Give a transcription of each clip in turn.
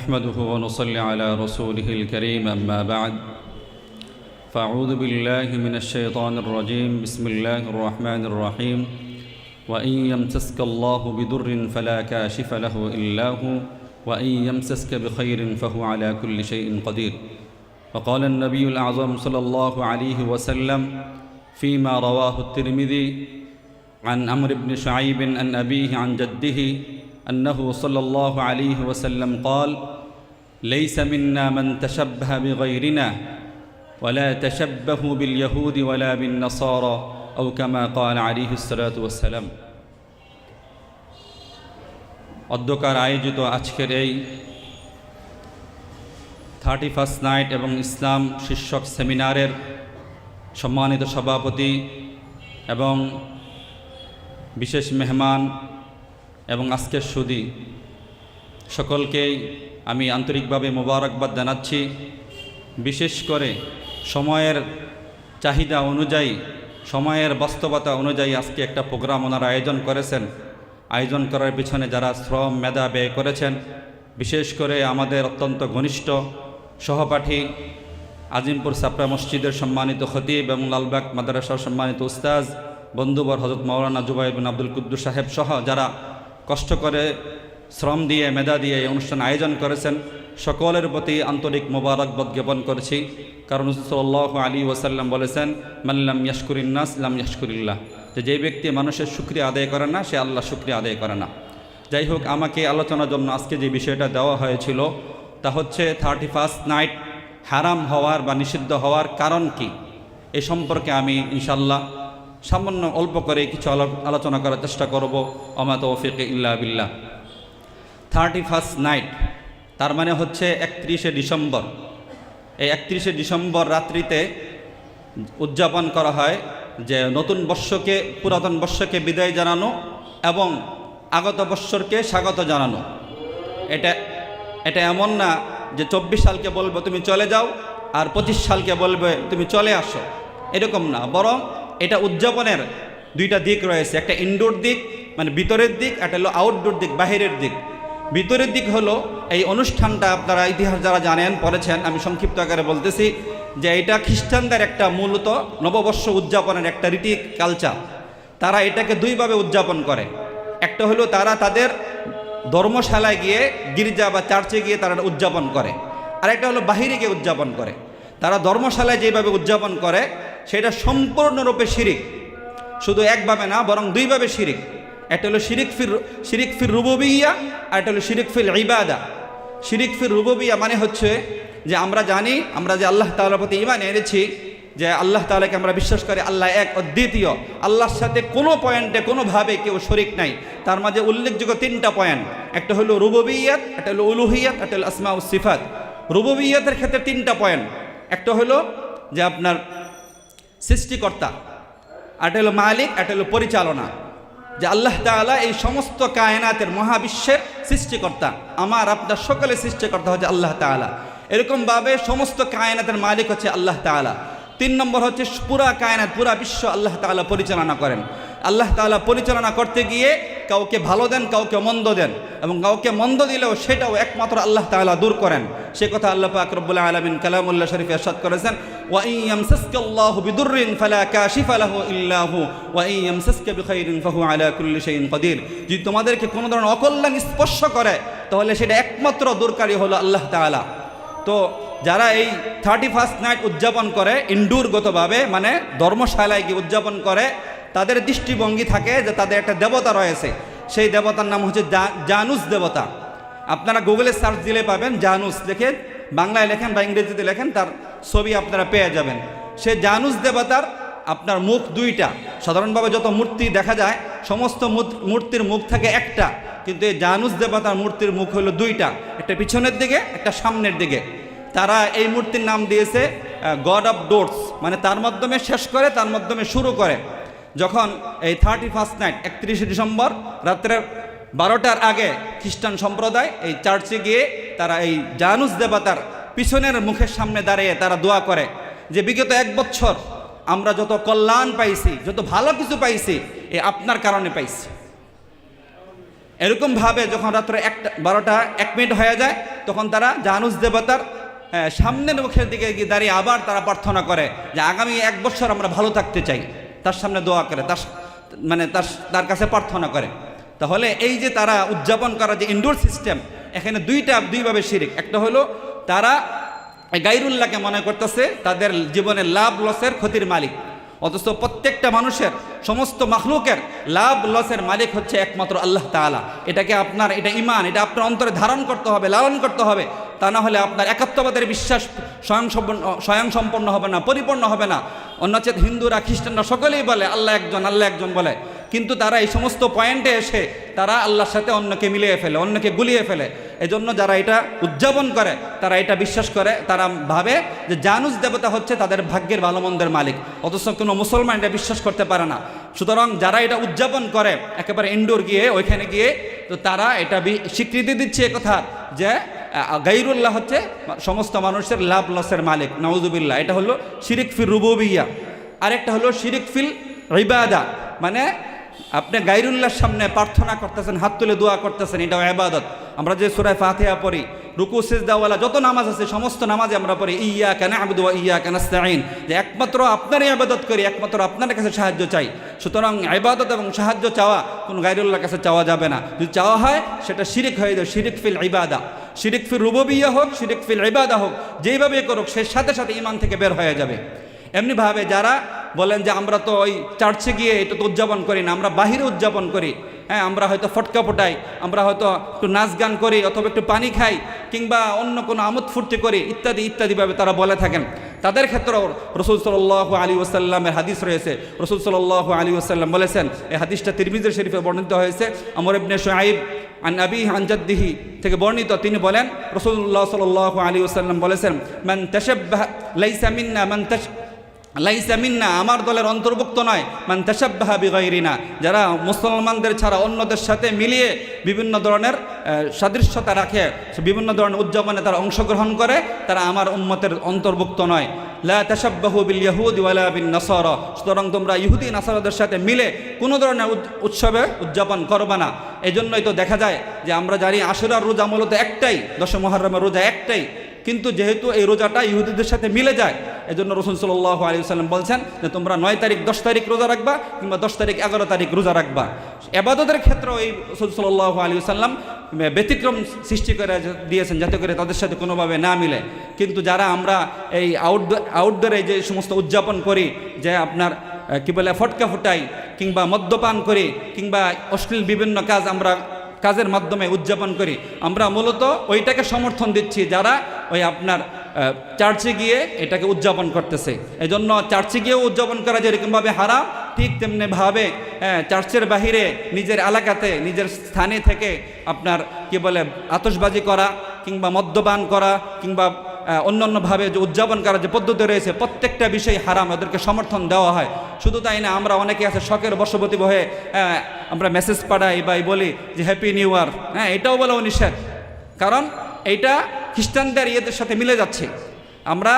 نحمده ونصلي على رسوله الكريم أما بعد فأعوذ بالله من الشيطان الرجيم بسم الله الرحمن الرحيم وإن يمسسك الله بضر فلا كاشف له إلا هو وإن يمسسك بخير فهو على كل شيء قدير وقال النبي الأعظم صلى الله عليه وسلم فيما رواه الترمذي عن عمرو بن شعيب عن أبيه عن جده أنه صلى الله عليه وسلم قال ليس منا من تشبه بغيرنا ولا تشبهوا باليهود ولا بالنصارى أو كما قال عليه الصلاة والسلام অধ্যকার আয়োজিত আজকের এই 31st নাইট এবং ইসলাম শীর্ষক সেমিনারের সম্মানিত সভাপতি এবং বিশেষ মেহমান এবং আজকের সুদী সকলকেই আমি আন্তরিকভাবে মোবারকবাদ জানাচ্ছি। বিশেষ করে সময়ের চাহিদা অনুযায়ী, সময়ের বাস্তবতা অনুযায়ী আজকে একটা প্রোগ্রাম ওনারা আয়োজন করেছেন। আয়োজন করার পিছনে যারা শ্রম মেধা ব্যয় করেছেন, বিশেষ করে আমাদের অত্যন্ত ঘনিষ্ঠ সহপাঠী আজিমপুর সাপড়া মসজিদের সম্মানিত খতিব এবং লালবাগ মাদ্রাসার সম্মানিত উস্তাজ বন্ধুবর হযরত মাওলানা জুবাইর বিন আব্দুল কুদ্দুস সাহেব সহ যারা কষ্ট করে শ্রম দিয়ে মেধা দিয়ে এই অনুষ্ঠান আয়োজন করেছেন, সকলের প্রতি আন্তরিক মোবারকবাদ জ্ঞাপন করেছি। কারণ সাল্লাল্লাহু আলাইহি ওয়াসাল্লাম বলেছেন মাল্লাম ইয়াশকুরিন নাস লাম ইয়াশকুরিল্লাহ, যে ব্যক্তি মানুষের শুকরিয়া আদায় করে না সে আল্লাহ শুকরিয়া আদায় করে না। যাই হোক, আমাকে আলোচনার জন্য আজকে যে বিষয়টা দেওয়া হয়েছিল তা হচ্ছে 31st নাইট হারাম হওয়ার বা নিষিদ্ধ হওয়ার কারণ কি, এ সম্পর্কে আমি ইনশাল্লাহ সামান্য অল্প করে কিছু আলোচনা করার চেষ্টা করব। ওমা তৌফিক ইল্লা বিল্লাহ। 31st নাইট তার মানে হচ্ছে 31শে ডিসেম্বর। এই 31শে ডিসেম্বর রাত্রিতে উদযাপন করা হয় যে নতুন বর্ষকে, পুরাতন বর্ষকে বিদায় জানানো এবং আগত বৎসরকে স্বাগত জানানো। এটা এমন না যে 24 সালকে বলবো তুমি চলে যাও আর 25 সালকে বলবে তুমি চলে আসো, এরকম না। বরং এটা উদযাপনের দুইটা দিক রয়েছে, একটা ইনডোর দিক মানে ভিতরের দিক, একটা হলো আউটডোর দিক বাহিরের দিক। ভিতরের দিক হলো এই অনুষ্ঠানটা আপনারা ইতিহাস যারা জানেন পড়েছেন, আমি সংক্ষিপ্ত আকারে বলতেছি যে এটা খ্রিস্টানদের একটা মূলত নববর্ষ উদযাপনের একটা রীতি কালচার। তারা এটাকে দুইভাবে উদযাপন করে। একটা হলো তারা তাদের ধর্মশালায় গিয়ে, গির্জা বা চার্চে গিয়ে তারা উদযাপন করে, আর একটা হলো বাহিরে গিয়ে উদযাপন করে। তারা ধর্মশালায় যেভাবে উদযাপন করে সেটা সম্পূর্ণরূপে শিরিক, শুধু একভাবে না বরং দুইভাবে শিরিক। একটা হলো শিরিক ফির রুবুবিয়্যা, আর একটা হলো শিরিক ফিল ইবাদা। শিরিক ফির রুবুবিয়্যা মানে হচ্ছে যে আমরা জানি, আমরা যে আল্লাহ তাআলার প্রতি ঈমান এনেছি, যে আল্লাহ তাআলাকে আমরা বিশ্বাস করি আল্লাহ এক অদ্বিতীয়, আল্লাহর সাথে কোনো পয়েন্টে কোনোভাবে কেউ শরিক নাই। তার মাঝে উল্লেখযোগ্য 3টা পয়েন্ট, একটা হলো রুবুবিয়্যাত, একটা হলো উলুহিয়্যাত, একটা হলো আসমা ও সিফাত। রুবুবিয়্যাতের ক্ষেত্রে 3টা পয়েন্ট, একটা হলো যে আপনার সৃষ্টিকর্তা, একটা হলো মালিক, একটা হলো পরিচালনা। যে আল্লাহ তাআলা এই সমস্ত কায়নাতের মহাবিশ্বের সৃষ্টিকর্তা, আমার আপনার সকলের সৃষ্টিকর্তা হচ্ছে আল্লাহ তাআলা। এরকমভাবে সমস্ত কায়নাতের মালিক হচ্ছে আল্লাহ তাআলা। 3 নম্বর হচ্ছে পুরা কায়নাত, পুরা বিশ্ব আল্লাহ তাআলা পরিচালনা করেন। আল্লাহ তাআলা পরিচালনা করতে গিয়ে কাউকে ভালো দেন, কাউকে মন্দ দেন, এবং কাউকে মন্দ দিলেও সেটাও একমাত্র আল্লাহ তাআলা দূর করেন। সে কথা আল্লাহ পাক রব্বুল আলামিন কালামুল্লাহ শরীফে ইরশাদ করেছেন, ওয়া ইন ইয়ামসাসকাল্লাহু বিদুররিন ফালা কাশিফা লাহু ইল্লা হু ওয়া ইন ইয়ামসাসকা বিখাইরিন ফাহু আলা কুল্লি শাইইন কাদির। যদি তোমাদেরকে কোনো ধরনের অকল্যাণ স্পর্শ করে তাহলে সেটা একমাত্র দূরকারী হলো আল্লাহ তাআলা। তো যারা এই 31st নাইট উদযাপন করে ইনডোরগতভাবে, মানে ধর্মশালায় গিয়ে উদযাপন করে, তাদের দৃষ্টিভঙ্গি থাকে যে তাদের একটা দেবতা রয়েছে। সেই দেবতার নাম হচ্ছে জানুস দেবতা। আপনারা গুগলে সার্চ দিলে পাবেন, জানুস লেখেন, বাংলায় লেখেন বা ইংরেজিতে লেখেন, তার ছবি আপনারা পেয়ে যাবেন। সেই জানুস দেবতার আপনার মুখ 2টা। সাধারণভাবে যত মূর্তি দেখা যায় সমস্ত মূর্তির মুখ থাকে একটা, কিন্তু এই জানুস দেবতার মূর্তির মুখ হলো 2টা, একটা পিছনের দিকে, একটা সামনের দিকে। তারা এই মূর্তির নাম দিয়েছে গড অফ ডোরস, মানে তার মাধ্যমে শেষ করে, তার মাধ্যমে শুরু করে। যখন এই 31st নাইট 31শে ডিসেম্বর রাত্রের 12টার আগে খ্রিস্টান সম্প্রদায় এই চার্চে গিয়ে তারা এই জানুস দেবতার পিছনের মুখের সামনে দাঁড়িয়ে তারা দোয়া করে যে বিগত 1 বছর আমরা যত কল্যাণ পাইছি, যত ভালো কিছু পাইছি, এ আপনার কারণে পাইছি। এরকমভাবে যখন রাত্রে 12টা 1 মিনিট হয়ে যায় তখন তারা জানুস দেবতার সামনের মুখের দিকে গিয়ে দাঁড়িয়ে আবার তারা প্রার্থনা করে যে আগামী 1 বছর আমরা ভালো থাকতে চাই, তার সামনে দোয়া করে, তার কাছে প্রার্থনা করে। তাহলে এই যে তারা উদযাপন করা যে ইনডোর সিস্টেম, এখানে দুইভাবে শিরিক। একটা হলো তারা গায়রুল্লাহকে মনে করতেছে তাদের জীবনের লাভ লসের ক্ষতির মালিক, অথচ প্রত্যেকটা মানুষের সমস্ত মাখলুকের লাভ লসের মালিক হচ্ছে একমাত্র আল্লাহ তাআলা। এটা ঈমান, এটা আপনার অন্তরে ধারণ করতে হবে, লালন করতে হবে। তা না হলে আপনার একাত্মবাদের বিশ্বাস স্বয়ংসম্পন্ন হবে না, পরিপূর্ণ হবে না। অন্যচেত হিন্দুরা খ্রিস্টানরা সকলেই বলে আল্লাহ একজন বলে, কিন্তু তারা এই সমস্ত পয়েন্টে এসে তারা আল্লাহর সাথে অন্যকে মিলিয়ে ফেলে, অন্যকে গুলিয়ে ফেলে। এজন্য যারা এটা উদযাপন করে তারা এটা বিশ্বাস করে, তারা ভাবে যে জানুস দেবতা হচ্ছে তাদের ভাগ্যের ভালো মন্দের মালিক, অথচ কোনো মুসলমান এটা বিশ্বাস করতে পারে না। সুতরাং যারা এটা উদযাপন করে একেবারে ইনডোর গিয়ে, ওইখানে গিয়ে, তো তারা এটা স্বীকৃতি দিচ্ছে একথা যে গায়রুল্লাহ হচ্ছে সমস্ত মানুষের লাভ লসের মালিক। নাউজুবিল্লাহ। এটা হলো শিরিক ফিল রুবুবিয়্যাহ। আরেকটা হলো শিরিক ফিল ইবাদা, মানে আপনি গায়রুল্লাহর সামনে প্রার্থনা করতেছেন, হাত তুলে দোয়া করতেছেন, এটাও ইবাদত। আমরা যে সূরা ফাতিহা পড়ি, রুকু সিজদাওয়ালা যত নামাজ আছে সমস্ত নামাজে আমরা পড়ি ইয়্যাকা না'বুদু ওয়া ইয়্যাকা নাস্তাঈন, যে একমাত্র আপনারই ইবাদত করি, একমাত্র আপনার কাছে সাহায্য চাই। সুতরাং ইবাদত এবং সাহায্য চাওয়া কোনো গায়রুল্লাহর কাছে চাওয়া যাবে না। যদি চাওয়া হয় সেটা শিরিক হয়ে যায়, শিরিক ফিল ইবাদা। শিরিক ফিল রুবুবিয়্যাহ হোক, শিরিক ফিল ইবাদা হোক, যেইভাবে করুক সে সাথে সাথে ঈমান থেকে বের হয়ে যাবে। এমনিভাবে যারা বলেন যে আমরা তো ওই চার্চে গিয়ে এটা তো উদযাপন করি না, আমরা বাহিরে উদযাপন করি, হ্যাঁ, আমরা হয়তো ফটকা ফোটাই, আমরা হয়তো একটু নাচ গান করি, অথবা একটু পানি খাই, কিংবা অন্য কোনো আমোদ ফুর্তি করি, ইত্যাদি ইত্যাদিভাবে তারা বলে থাকেন। তাদের ক্ষেত্রেও রাসূল সাল্লাল্লাহু আলাইহি ওয়াসাল্লামের হাদিস রয়েছে। রাসূল সাল্লাল্লাহু আলাইহি ওয়াসাল্লাম বলেছেন, এই হাদিসটা তিরমিজি শরীফে বর্ণিত হয়েছে, আমর ইবনে শুআইব আন আবিহি আন জাদ্দিহি থেকে বর্ণিত। তিনি বলেন, রাসূলুল্লাহ সাল্লাল্লাহু আলাইহি ওয়াসাল্লাম বলেছেন, মান তাশাব্বাহা লাইসা মিন্না, লাইসা মিন্না, আমার দলের অন্তর্ভুক্ত নয়, মান তাশাব্বাহা বিগাইরিনা, যারা মুসলমানদের ছাড়া অন্যদের সাথে মিলিয়ে বিভিন্ন ধরনের সাদৃশ্যতা রাখে, বিভিন্ন ধরনের উদযাপনে তারা অংশগ্রহণ করে, তারা আমার উম্মতের অন্তর্ভুক্ত নয়। লা তাশাব্বাহু বিল ইয়াহুদি ওয়ালা বিন নাসারা, সুতরাং তোমরা ইহুদি নাসারাদের সাথে মিলে কোনো ধরনের উৎসবে উদযাপন করবে না। এই জন্যই তো দেখা যায় যে আমরা জানি আশুরার রোজা মূলত একটাই, 10 মুহররমের রোজা একটাই, কিন্তু যেহেতু এই রোজাটা ইহুদিদের সাথে মিলে যায়, এজন্য রাসূল সাল্লাল্লাহু আলাইহি ওয়াসাল্লাম বলছেন যে তোমরা 9 তারিখ 10 তারিখ রোজা রাখবা, কিংবা 10 তারিখ 11 তারিখ রোজা রাখবা। ইবাদতের ক্ষেত্রেও এই রাসূল সাল্লাল্লাহু আলাইহি ওয়াসাল্লাম ব্যতিক্রম সৃষ্টি করে দিয়েছেন, যাতে করে তাদের সাথে কোনোভাবে না মিলে। কিন্তু যারা আমরা এই আউটডোরে যে সমস্ত উদযাপন করি, যে আপনার কি বলে ফটকা ফুটাই, কিংবা মদ্যপান করি, কিংবা অশ্লীল বিভিন্ন কাজের মাধ্যমে উদযাপন করি, আমরা মূলত ওইটাকে সমর্থন দিচ্ছি যারা ওই আপনার চার্চে গিয়ে এটাকে উদযাপন করতেছে। এই জন্য চার্চে গিয়েও উদযাপন করা যেরকমভাবে হারাম, ঠিক তেমনিভাবে চার্চের বাহিরে নিজের এলাকাতে, নিজের স্থানে থেকে আপনার কি বলে আতশবাজি করা, কিংবা মদ্যপান করা, কিংবা অন্যান্যভাবে যে উদযাপন করার যে পদ্ধতি রয়েছে, প্রত্যেকটা বিষয় হারাম, ওদেরকে সমর্থন দেওয়া হয়। শুধু তাই না, আমরা অনেকে আছে শখের বশবর্তী হয়ে আমরা মেসেজ পাঠাই বা বলি যে হ্যাপি নিউ ইয়ার, হ্যাঁ, এটাও বলাও নিষেধ, কারণ এইটা খ্রিস্টানদের ইয়েদের সাথে মিলে যাচ্ছে। আমরা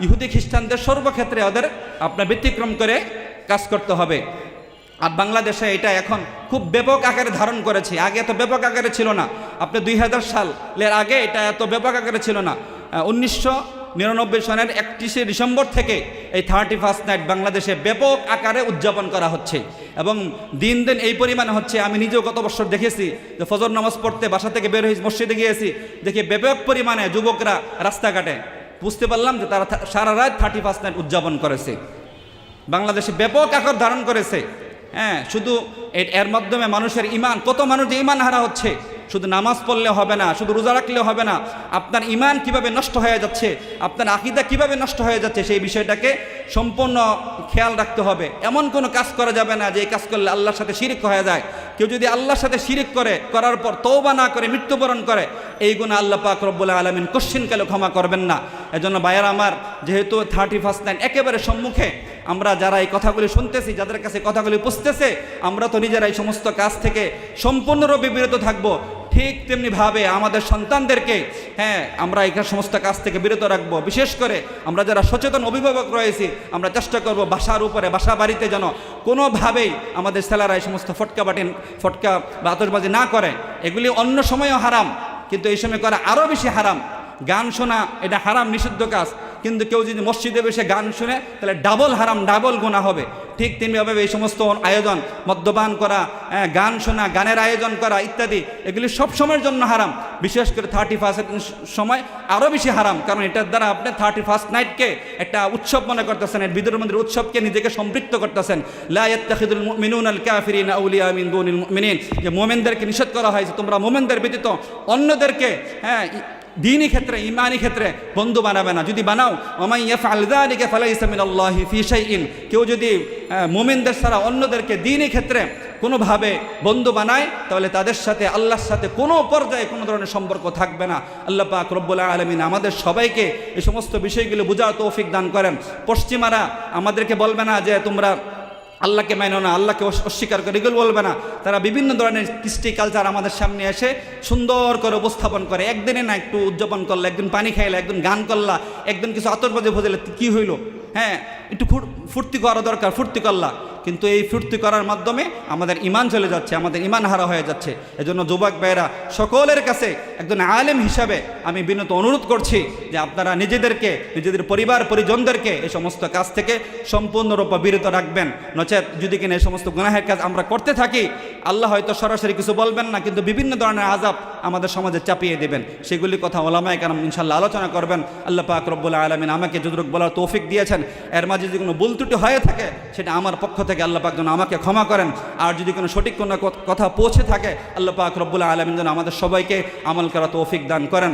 ইহুদি খ্রিস্টানদের সর্বক্ষেত্রে ওদের আপনার ব্যতিক্রম করে কাজ করতে হবে। আর বাংলাদেশে এটা এখন খুব ব্যাপক আকারে ধারণ করেছে, আগে এত ব্যাপক আকারে ছিল না। আপনি 2000 সালের আগে এটা এত ব্যাপক আকারে ছিল না। 1999 সনের 31শে ডিসেম্বর থেকে এই 31st নাইট বাংলাদেশে ব্যাপক আকারে উদযাপন করা হচ্ছে, এবং দিন দিন এই পরিমাণে হচ্ছে। আমি নিজেও গত বছর দেখেছি যে ফজর নামাজ পড়তে বাসা থেকে বের হয়ে মসজিদে গিয়েছি, দেখি ব্যাপক পরিমাণে যুবকরা রাস্তাঘাটে, বুঝতে পারলাম যে তারা সারা রাত 31st নাইট উদযাপন করেছে। বাংলাদেশে ব্যাপক আকার ধারণ করেছে। হ্যাঁ, শুধু এর মাধ্যমে মানুষের ঈমান, কত মানুষ যে ঈমান হারা হচ্ছে। শুধু নামাজ পড়লে হবে না, শুধু রোজা রাখলে হবে না, আপনার ঈমান কিভাবে নষ্ট হয়ে যাচ্ছে, আপনার আকীদা কিভাবে নষ্ট হয়ে যাচ্ছে, সেই বিষয়টাকে সম্পূর্ণ খেয়াল রাখতে হবে। এমন কোনো কাজ করা যাবে না যে এই কাজ করলে আল্লাহর সাথে শিরিক হয়ে যায়। কেউ যদি আল্লাহর সাথে শিরিক করার পর তওবা না করে মৃত্যুবরণ করে, এই গুনাহ আল্লাহ পাক রব্বুল আলামিন কোশ্চিনকালে ক্ষমা করবেন না। এজন্য ভাইয়েরা আমার, যেহেতু 31st নাইট একেবারে সম্মুখে, আমরা যারা এই কথাগুলি শুনতেছি, যাদের কাছে কথাগুলি পুষতেছে, আমরা তো নিজেরা এই সমস্ত কাজ থেকে সম্পূর্ণরূপে বিরত থাকবো। ঠিক তেমনিভাবে আমাদের সন্তানদেরকে আমরা এই সমস্ত কাজ থেকে বিরত রাখবো। বিশেষ করে আমরা যারা সচেতন অভিভাবক রয়েছি, আমরা চেষ্টা করব বাসার উপরে, বাসা বাড়িতে যেন কোনোভাবেই আমাদের ছেলেরা এই সমস্ত ফটকা বা আতশবাজি না করে। এগুলি অন্য সময়ও হারাম, কিন্তু এই সময় করা আরও বেশি হারাম। গান শোনা এটা হারাম, নিষিদ্ধ কাজ, কিন্তু কেউ যদি মসজিদে বসে গান শুনে তাহলে ডাবল হারাম, ডাবল গুনাহ হবে। ঠিক তেমনিভাবে এই সমস্ত আয়োজন, মদ্যপান করা, গান শোনা, গানের আয়োজন করা ইত্যাদি, এগুলি সব সময়ের জন্য হারাম। বিশেষ করে 31st সময় আরও বেশি হারাম, কারণ এটার দ্বারা আপনি 31st নাইটকে একটা উৎসব মনে করতেছেন, এর বিদ্রোহের উৎসবকে নিজেকে সম্পৃক্ত করতেছেন। লা ইয়াত্তাখিদুল মুমিনুনাল কাফিরিনা আউলিয়া মিন দুনিল মুমিনিন, যে মুমিনদেরকে নিষেধ করা হয়েছে তোমরা মুমিনদের ব্যতীত অন্যদেরকে দীনী ক্ষেত্রে, ইমানি ক্ষেত্রে বন্ধু বানাবে না। যদি বানাও, ওয়ামান ইয়াফআল যালিকা ফালাইসা মিনাল্লাহি ফি শাইইন, কেউ যদি মুমিনদের ছাড়া অন্যদেরকে দীনী ক্ষেত্রে কোনোভাবে বন্ধু বানায়, তাহলে তাদের সাথে আল্লাহর সাথে কোনো পর্যায়ে কোনো ধরনের সম্পর্ক থাকবে না। আল্লাহ পাক রব্বুল আলামিন আমাদের সবাইকে এই সমস্ত বিষয়গুলো বোঝার তৌফিক দান করেন। পশ্চিমারা আমাদেরকে বলবে না যে তোমরা আল্লাহকে মানো না, আল্লাহকে অস্বীকার করে, এগুলো বলবে না। তারা বিভিন্ন ধরনের কৃষ্টি কালচার আমাদের সামনে এসে সুন্দর করে উপস্থাপন করে। একদিনে না একটু উদযাপন করলে, একদিন পানি খাইলে, একদিন গান করলা, একদিন কিছু আতশবাজি ভোজলে কী হইল, একটু ফুর্তি করা দরকার, ফুর্তি করলা, কিন্তু এই ফুর্তি করার মাধ্যমে আমাদের ইমান চলে যাচ্ছে, আমাদের ইমান হারা হয়ে যাচ্ছে। এজন্য যুবক ভাইরা সকলের কাছে একজন আলেম হিসাবে আমি বিনত অনুরোধ করছি যে আপনারা নিজেদেরকে, নিজেদের পরিবার পরিজনদেরকে এই সমস্ত কাজ থেকে সম্পূর্ণরূপে বিরত রাখবেন। নচেত যদি কিনা এই সমস্ত গুনাহের কাজ আমরা করতে থাকি, আল্লাহ হয়তো সরাসরি কিছু বলবেন না, কিন্তু বিভিন্ন ধরনের আযাব আমাদের সমাজে চাপিয়ে দেবেন। সেগুলির কথা ওলামায়ে কেরাম ইনশাআল্লাহ আলোচনা করবেন। আল্লাহ পাক রব্বুল আলামিন আমাকে যতটুকু বলার তৌফিক দিয়েছেন, এর মাঝে যদি কোনো ভুল ত্রুটি হয়ে থাকে সেটা আমার পক্ষ থেকে আল্লাহ পাক যেন আমাকে ক্ষমা করেন। আর যদি কোনো সঠিক কোনো কথা পৌঁছে থাকে, আল্লাহ পাক রব্বুল আলামিন যেন আমাদের সবাইকে আমল করা তৌফিক দান করেন।